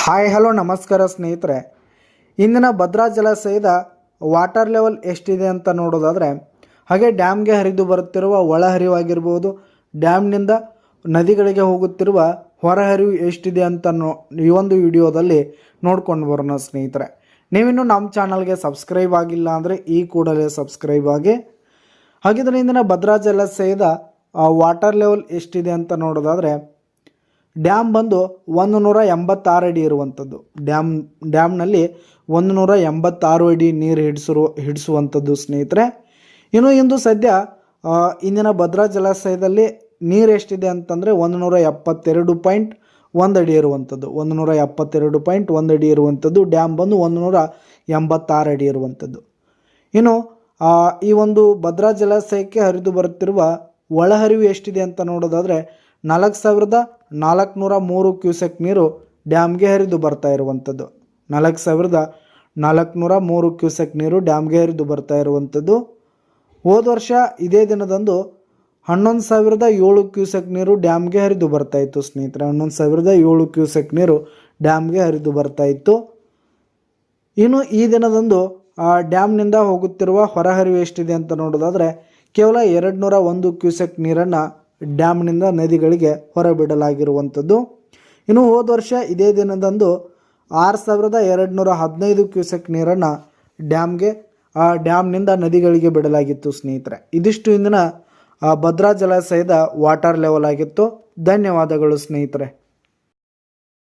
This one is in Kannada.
ಹಾಯ್ ಹಲೋ ನಮಸ್ಕಾರ ಸ್ನೇಹಿತರೆ. ಇಂದಿನ ಭದ್ರಾ ಜಲಾಶಯದ ವಾಟರ್ ಲೆವೆಲ್ ಎಷ್ಟಿದೆ ಅಂತ ನೋಡೋದಾದರೆ, ಹಾಗೆ ಡ್ಯಾಮ್ಗೆ ಹರಿದು ಬರುತ್ತಿರುವ ಒಳಹರಿವಾಗಿರ್ಬೋದು, ಡ್ಯಾಮ್ನಿಂದ ನದಿಗಳಿಗೆ ಹೋಗುತ್ತಿರುವ ಹೊರಹರಿವು ಎಷ್ಟಿದೆ ಅಂತ ಈ ಒಂದು ವಿಡಿಯೋದಲ್ಲಿ ನೋಡ್ಕೊಂಡು ಬರೋಣ ಸ್ನೇಹಿತರೆ. ನೀವಿನ್ನೂ ನಮ್ಮ ಚಾನಲ್ಗೆ ಸಬ್ಸ್ಕ್ರೈಬ್ ಆಗಿಲ್ಲ ಅಂದರೆ ಈ ಕೂಡಲೇ ಸಬ್ಸ್ಕ್ರೈಬ್ ಆಗಿ. ಹಾಗಿದ್ರೆ ಇಂದಿನ ಭದ್ರಾ ಜಲಾಶಯದ ವಾಟರ್ ಲೆವೆಲ್ ಎಷ್ಟಿದೆ ಅಂತ ನೋಡೋದಾದರೆ, ಡ್ಯಾಮ್ ಬಂದು 186 ಅಡಿ ಇರುವಂಥದ್ದು. ಡ್ಯಾಮ್ನಲ್ಲಿ 186 ಅಡಿ ನೀರು ಹಿಡಿಸುವಂಥದ್ದು ಸ್ನೇಹಿತರೆ. ಇನ್ನು ಇಂದು ಸದ್ಯ ಇಂದಿನ ಭದ್ರಾ ಜಲಾಶಯದಲ್ಲಿ ನೀರು ಎಷ್ಟಿದೆ ಅಂತಂದರೆ 172.1 ಅಡಿ ಇರುವಂಥದ್ದು. 172.1 ಅಡಿ ಇರುವಂಥದ್ದು. ಡ್ಯಾಮ್ ಬಂದು 186 ಅಡಿ ಇರುವಂಥದ್ದು. ಇನ್ನು ಈ ಒಂದು ಭದ್ರಾ ಜಲಾಶಯಕ್ಕೆ ಹರಿದು ಬರುತ್ತಿರುವ ಒಳಹರಿವು ಎಷ್ಟಿದೆ ಅಂತ ನೋಡೋದಾದರೆ 4,403 ಕ್ಯೂಸೆಕ್ ನೀರು ಡ್ಯಾಮ್ಗೆ ಹರಿದು ಬರ್ತಾ ಇರುವಂಥದ್ದು. 4,403 ಕ್ಯೂಸೆಕ್ ನೀರು ಡ್ಯಾಮ್ಗೆ ಹರಿದು ಬರ್ತಾ ಇರುವಂಥದ್ದು. ಹೋದ ವರ್ಷ ಇದೇ ದಿನದಂದು 11,007 ಕ್ಯೂಸೆಕ್ ನೀರು ಡ್ಯಾಮ್ಗೆ ಹರಿದು ಬರ್ತಾ ಇತ್ತು ಸ್ನೇಹಿತರೆ. 11,007 ಕ್ಯೂಸೆಕ್ ನೀರು ಡ್ಯಾಮ್ಗೆ ಹರಿದು ಬರ್ತಾ ಇತ್ತು. ಇನ್ನು ಈ ದಿನದಂದು ಡ್ಯಾಮ್ನಿಂದ ಹೋಗುತ್ತಿರುವ ಹೊರಹರಿವು ಎಷ್ಟಿದೆ ಅಂತ ನೋಡೋದಾದರೆ ಕೇವಲ 201 ಕ್ಯೂಸೆಕ್ ನೀರನ್ನು ಡ್ಯಾಮ್ನಿಂದ ನದಿಗಳಿಗೆ ಹೊರಬಿಡಲಾಗಿರುವಂಥದ್ದು. ಇನ್ನು ಹೋದ ವರ್ಷ ಇದೇ ದಿನದಂದು 6,215 ಕ್ಯೂಸೆಕ್ ನೀರನ್ನು ಡ್ಯಾಮ್ನಿಂದ ನದಿಗಳಿಗೆ ಬಿಡಲಾಗಿತ್ತು ಸ್ನೇಹಿತರೆ. ಇದಿಷ್ಟು ಇಂದಿನ ಭದ್ರಾ ಜಲಾಶಯದ ವಾಟರ್ ಲೆವೆಲ್ ಆಗಿತ್ತು. ಧನ್ಯವಾದಗಳು ಸ್ನೇಹಿತರೆ.